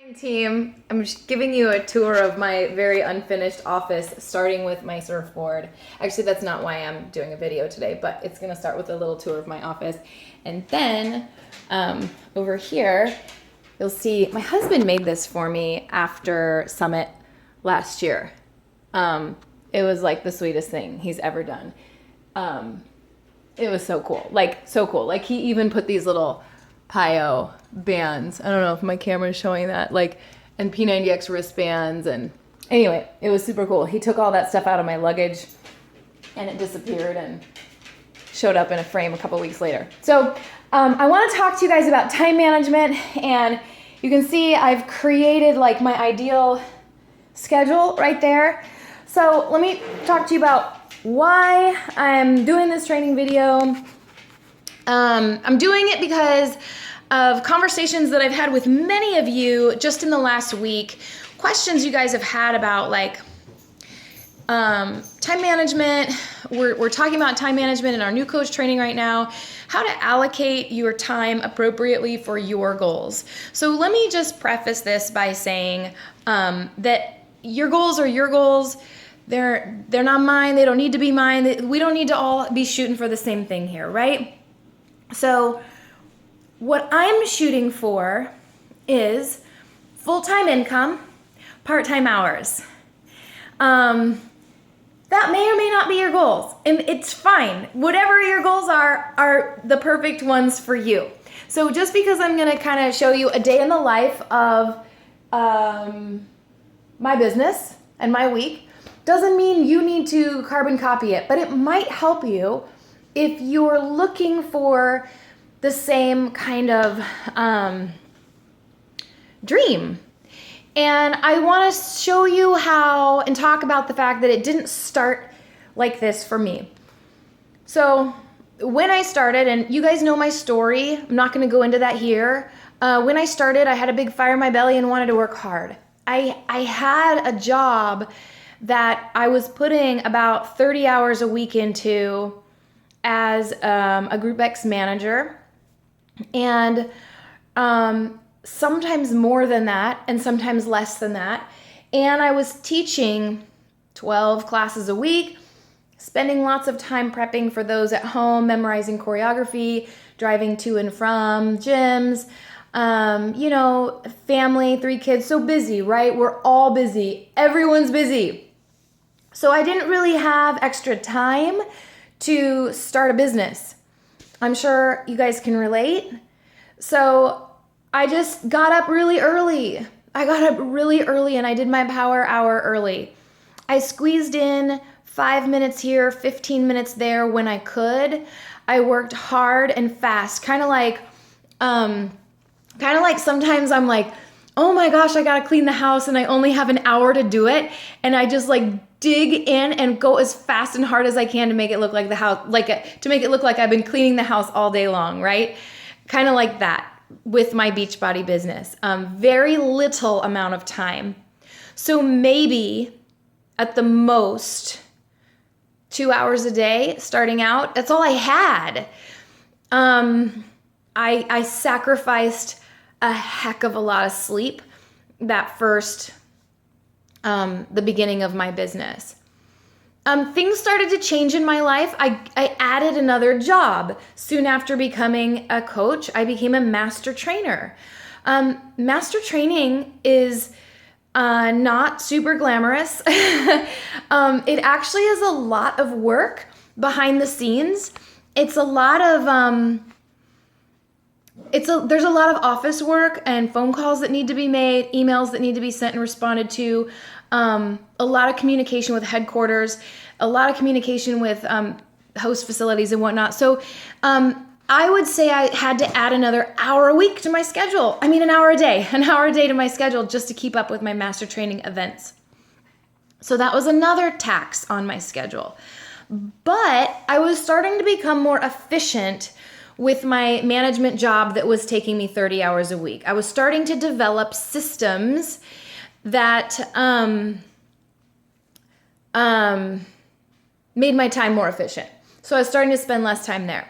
Team, I'm just giving you a tour of my very unfinished office, starting with my surfboard. Actually, that's not why I'm doing a video today, but it's gonna start with a little tour of my office. And then over here, you'll see my husband made this for me after Summit last year. It was like the sweetest thing he's ever done. It was so cool, so cool. Like he even put these little PiYo bands. I don't know if my camera is showing that, and P90X wristbands. And anyway, it was super cool. He took all that stuff out of my luggage and it disappeared and showed up in a frame a couple weeks later. So I want to talk to you guys about time management, and you can see I've created my ideal schedule right there. So let me talk to you about why I'm doing this training video. I'm doing it because of conversations that I've had with many of you just in the last week, questions you guys have had about time management. We're talking about time management in our new coach training right now, how to allocate your time appropriately for your goals. So let me just preface this by saying that your goals are your goals. They're not mine. They don't need to be mine. We don't need to all be shooting for the same thing here, right? So what I'm shooting for is full-time income, part-time hours. That may or may not be your goals, and it's fine. Whatever your goals are the perfect ones for you. So just because I'm gonna kind of show you a day in the life of my business and my week doesn't mean you need to carbon copy it, but it might help you if you're looking for the same kind of dream. And I want to show you how and talk about the fact that it didn't start like this for me. So when I started, and you guys know my story, I'm not going to go into that here. When I started, I had a big fire in my belly and wanted to work hard. I had a job that I was putting about 30 hours a week into as a Group X manager, and sometimes more than that and sometimes less than that. And I was teaching 12 classes a week, spending lots of time prepping for those at home, memorizing choreography, driving to and from gyms, family, 3 kids, so busy, right? We're all busy. Everyone's busy. So I didn't really have extra time to start a business. I'm sure you guys can relate. So I just got up really early. And I did my power hour early. I squeezed in 5 minutes here, 15 minutes there when I could. I worked hard and fast, kind of like sometimes I'm like, oh my gosh, I gotta clean the house and I only have an hour to do it. And I just dig in and go as fast and hard as I can to make it look like the house, to make it look like I've been cleaning the house all day long, right? Kind of like that with my Beachbody business. Very little amount of time. So maybe at the most 2 hours a day starting out. That's all I had. I sacrificed a heck of a lot of sleep that first the beginning of my business. Things started to change in my life. I added another job. Soon after becoming a coach, I became a master trainer. Master training is not super glamorous. It actually is a lot of work behind the scenes. It's a lot of there's a lot of office work and phone calls that need to be made, emails that need to be sent and responded to, a lot of communication with headquarters, a lot of communication with host facilities and whatnot. So I would say I had to add another hour a week to my schedule. An hour a day to my schedule just to keep up with my master training events. So that was another tax on my schedule. But I was starting to become more efficient with my management job that was taking me 30 hours a week. I was starting to develop systems that made my time more efficient. So I was starting to spend less time there.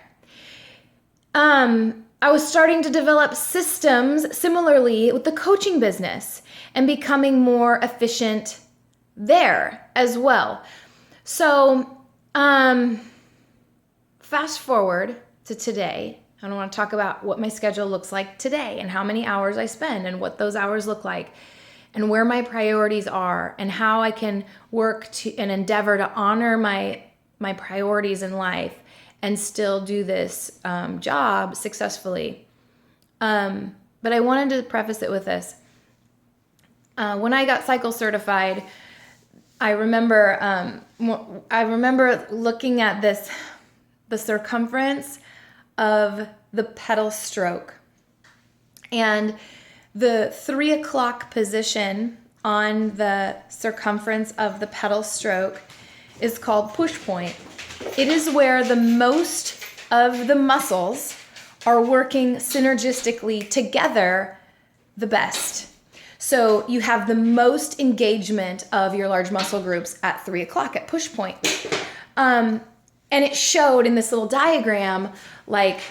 I was starting to develop systems similarly with the coaching business and becoming more efficient there as well. So, fast forward to today. I want to talk about what my schedule looks like today and how many hours I spend and what those hours look like and where my priorities are and how I can work to and endeavor to honor my priorities in life and still do this job successfully. But I wanted to preface it with this. When I got cycle certified, I remember looking at the circumference of the pedal stroke, and the 3 o'clock position on the circumference of the pedal stroke is called push point. It is where the most of the muscles are working synergistically together the best. So you have the most engagement of your large muscle groups at 3 o'clock at push point. And it showed in this little diagram, like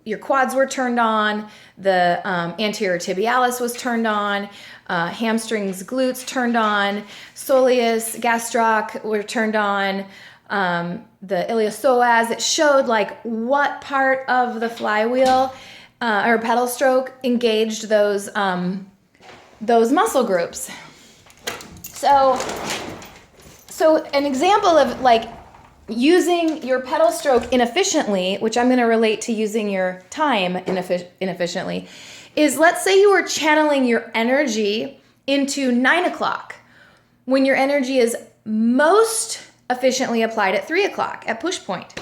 your quads were turned on, the anterior tibialis was turned on, hamstrings, glutes turned on, soleus, gastroc were turned on, the iliopsoas. It showed like what part of the flywheel or pedal stroke engaged those muscle groups. So an example of like using your pedal stroke inefficiently, which I'm going to relate to using your time inefficiently, is let's say you were channeling your energy into 9 o'clock when your energy is most efficiently applied at 3 o'clock at push point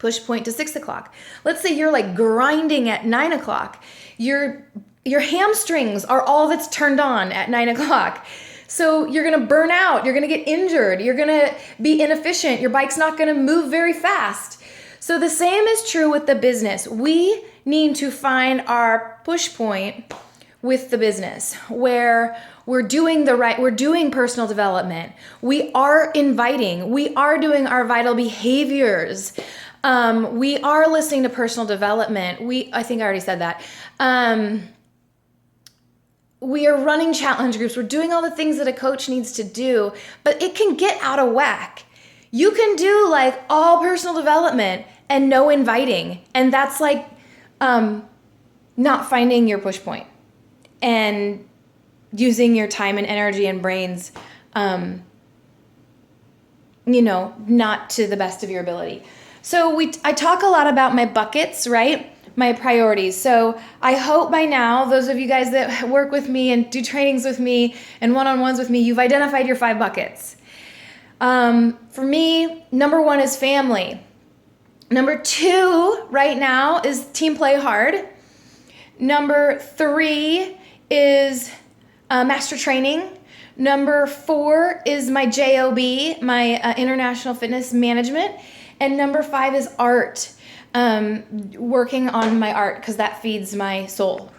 to 6 o'clock. Let's say you're like grinding at 9 o'clock. Your hamstrings are all that's turned on at 9 o'clock. So you're going to burn out, you're going to get injured, you're going to be inefficient, your bike's not going to move very fast. So the same is true with the business. We need to find our push point with the business where we're doing personal development. We are inviting, we are doing our vital behaviors. We are listening to personal development. I think I already said that. We are running challenge groups. We're doing all the things that a coach needs to do, but it can get out of whack. You can do like all personal development and no inviting. And that's like not finding your push point and using your time and energy and brains, not to the best of your ability. So I talk a lot about my buckets, right? My priorities. So I hope by now, those of you guys that work with me and do trainings with me and one-on-ones with me, you've identified your 5 buckets. For me, number 1 is family. Number 2 right now is team play hard. Number 3 is master training. Number 4 is my JOB, my international fitness management. And number 5 is art. Working on my art because that feeds my soul.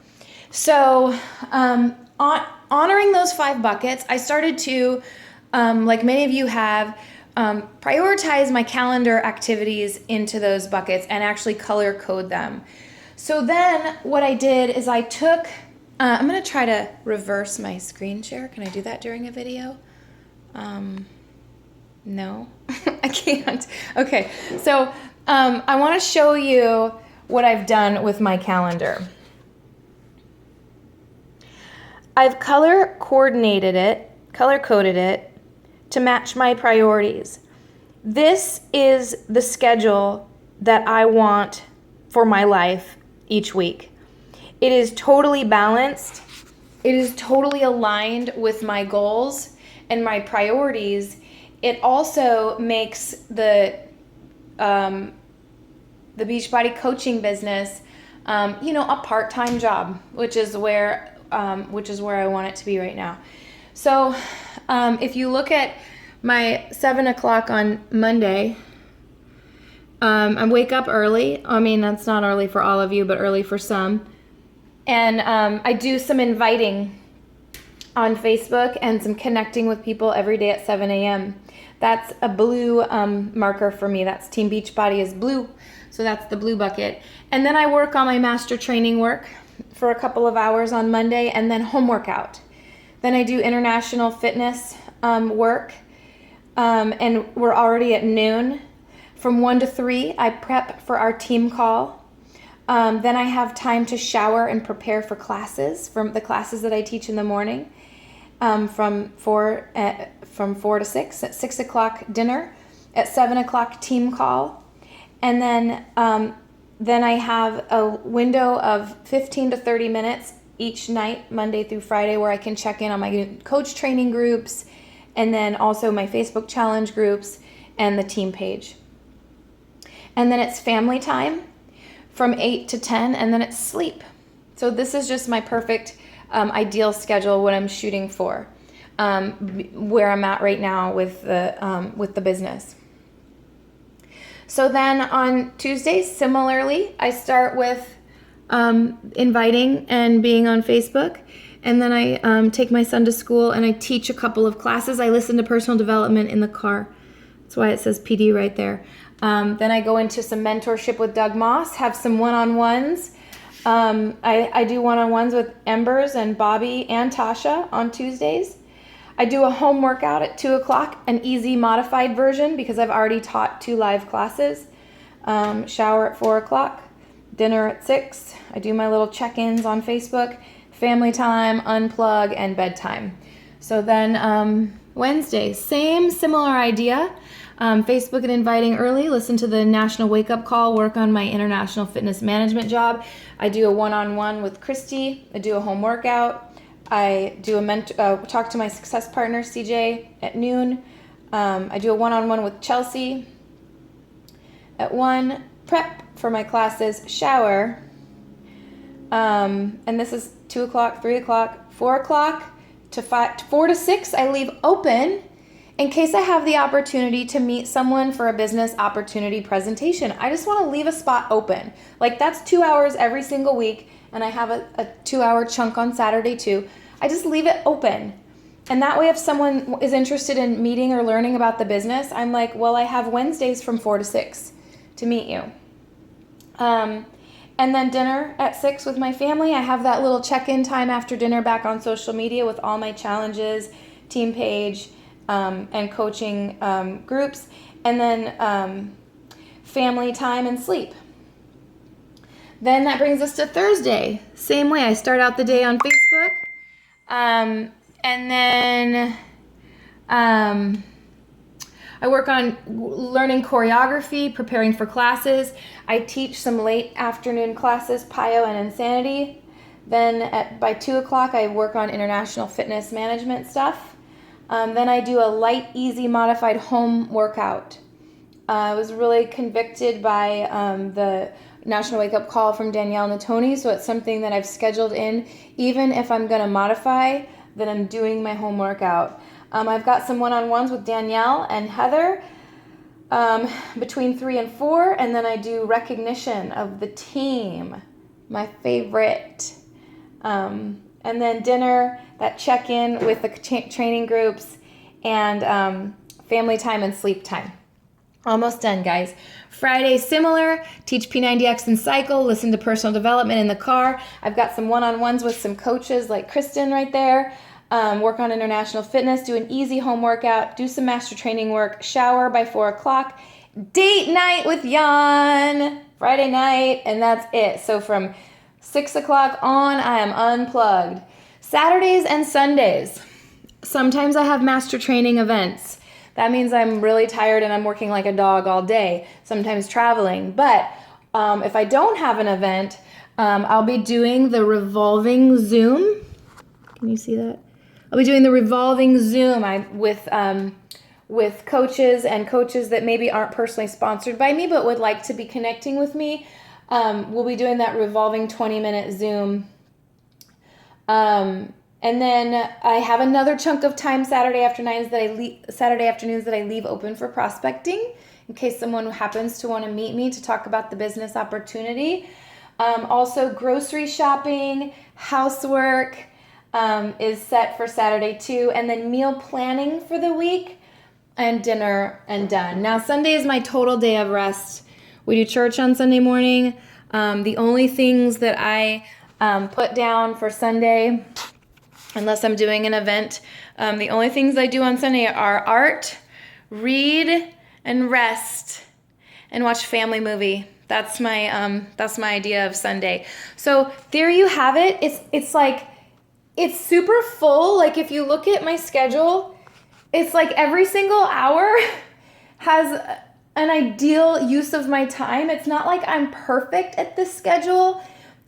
So honoring those 5 buckets, I started to, like many of you have, prioritize my calendar activities into those buckets and actually color code them. So then what I did is I took, I'm going to try to reverse my screen share. Can I do that during a video? No, I can't. Okay, so I want to show you what I've done with my calendar. I've color coded it to match my priorities. This is the schedule that I want for my life each week. It is totally balanced. It is totally aligned with my goals and my priorities. It also makes the Beachbody coaching business, a part-time job, which is where I want it to be right now. So, if you look at my 7 o'clock on Monday, I wake up early. I mean, that's not early for all of you, but early for some. And I do some inviting on Facebook and some connecting with people every day at 7 a.m. That's a blue marker for me. That's Team Beachbody is blue. So that's the blue bucket. And then I work on my master training work for a couple of hours on Monday, and then home workout. Then I do international fitness work, and we're already at noon. From 1 to 3, I prep for our team call. Then I have time to shower and prepare for classes, from the classes that I teach in the morning, from 4 to 6. At 6 o'clock dinner, at 7 o'clock team call, and then I have a window of 15 to 30 minutes each night, Monday through Friday, where I can check in on my coach training groups, and then also my Facebook challenge groups and the team page. And then it's family time from 8 to 10, and then it's sleep. So this is just my perfect ideal schedule, what I'm shooting for, where I'm at right now with the business. So then on Tuesdays, similarly, I start with inviting and being on Facebook. And then I take my son to school and I teach a couple of classes. I listen to personal development in the car. That's why it says PD right there. Then I go into some mentorship with Doug Moss, have some one-on-ones. I do one-on-ones with Embers and Bobby and Tasha on Tuesdays. I do a home workout at 2 o'clock, an easy modified version because I've already taught 2 live classes. Shower at 4 o'clock, dinner at 6. I do my little check-ins on Facebook, family time, unplug, and bedtime. So then Wednesday, similar idea. Facebook and inviting early, listen to the National Wake Up Call, work on my international fitness management job. I do a one-on-one with Christy. I do a home workout. I do talk to my success partner, CJ, at noon. I do a one-on-one with Chelsea at 1. Prep for my classes, shower. And this is 2 o'clock, 3 o'clock, 4 o'clock to 4 to 6. I leave open in case I have the opportunity to meet someone for a business opportunity presentation. I just want to leave a spot open. Like, that's 2 hours every single week, and I have a 2-hour chunk on Saturday too. I just leave it open. And that way, if someone is interested in meeting or learning about the business, I'm like, well, I have Wednesdays from 4 to 6 to meet you. And then dinner at 6 with my family. I have that little check-in time after dinner back on social media with all my challenges, team page, and coaching groups. And then family time and sleep. Then that brings us to Thursday. Same way, I start out the day on Facebook. And then I work on learning choreography, preparing for classes. I teach some late afternoon classes, PIO and Insanity. Then by 2 o'clock, I work on international fitness management stuff. Then I do a light, easy, modified home workout. I was really convicted by the National Wake Up Call from Danielle Natoni, so it's something that I've scheduled in. Even if I'm going to modify, then I'm doing my home workout. I've got some one-on-ones with Danielle and Heather between 3 and 4, and then I do recognition of the team, my favorite. And then dinner, that check-in with the training groups, and family time and sleep time. Almost done, guys. Friday, similar, teach P90X and cycle, listen to personal development in the car. I've got some one-on-ones with some coaches like Kristen right there. Work on international fitness, do an easy home workout, do some master training work, shower by 4 o'clock, date night with Jan, Friday night, and that's it. So from 6 o'clock on, I am unplugged. Saturdays and Sundays, sometimes I have master training events. That means I'm really tired and I'm working like a dog all day, sometimes traveling. But if I don't have an event, I'll be doing the revolving Zoom. Can you see that? I'll be doing the revolving Zoom with coaches and coaches that maybe aren't personally sponsored by me but would like to be connecting with me. We'll be doing that revolving 20-minute Zoom. And then I have another chunk of time Saturday afternoons that I leave open for prospecting in case someone happens to want to meet me to talk about the business opportunity. Also, grocery shopping, housework is set for Saturday too, and then meal planning for the week and dinner and done. Now, Sunday is my total day of rest We do church on Sunday morning. The only things that I put down for Sunday, unless I'm doing an event, the only things I do on Sunday are art, read, and rest, and watch family movie. That's my idea of Sunday. So there you have it. It's like, it's super full. Like if you look at my schedule, it's like every single hour has an ideal use of my time. It's not like I'm perfect at this schedule.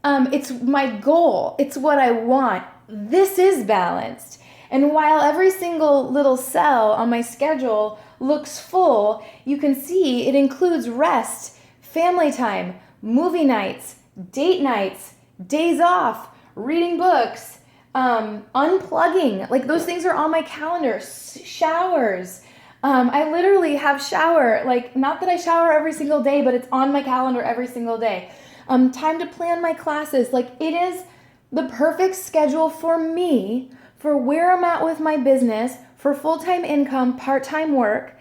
It's my goal. It's what I want. This is balanced. And while every single little cell on my schedule looks full, you can see it includes rest, family time, movie nights, date nights, days off, reading books, unplugging. Like those things are on my calendar. Showers. I literally have shower, like not that I shower every single day, but it's on my calendar every single day. Time to plan my classes. Like it is the perfect schedule for me, for where I'm at with my business, for full-time income, part-time work.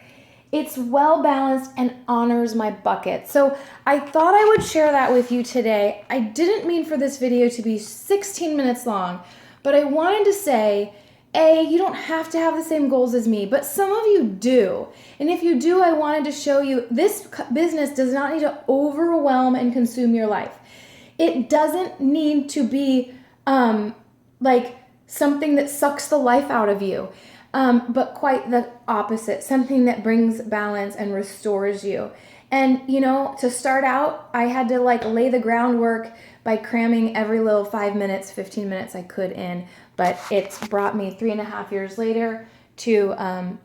It's well balanced and honors my bucket. So I thought I would share that with you today. I didn't mean for this video to be 16 minutes long, but I wanted to say, you don't have to have the same goals as me, but some of you do. And if you do, I wanted to show you this business does not need to overwhelm and consume your life. It doesn't need to be like something that sucks the life out of you, but quite the opposite, something that brings balance and restores you. And, to start out, I had to lay the groundwork by cramming every little 5 minutes, 15 minutes I could in, but it's brought me 3.5 years later to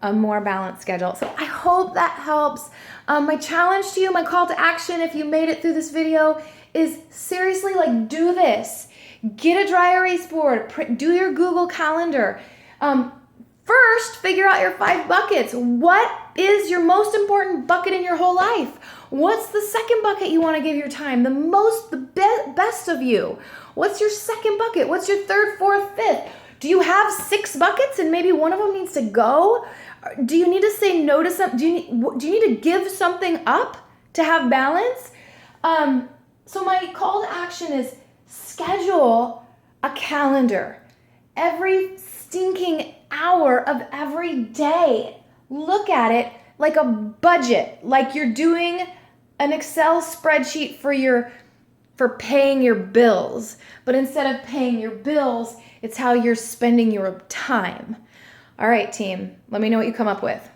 a more balanced schedule. So I hope that helps. My challenge to you, my call to action, if you made it through this video, is seriously do this. Get a dry erase board, do your Google Calendar. First, figure out your 5 buckets. What is your most important bucket in your whole life? What's the second bucket you want to give your time? The best of you. What's your second bucket? What's your third, fourth, fifth? Do you have 6 buckets and maybe one of them needs to go? Do you need to say no to something? Do you need to give something up to have balance? So my call to action is schedule a calendar. Every stinking hour of every day. Look at it like a budget, like you're doing an Excel spreadsheet for paying your bills. But instead of paying your bills, it's how you're spending your time. All right, team, let me know what you come up with.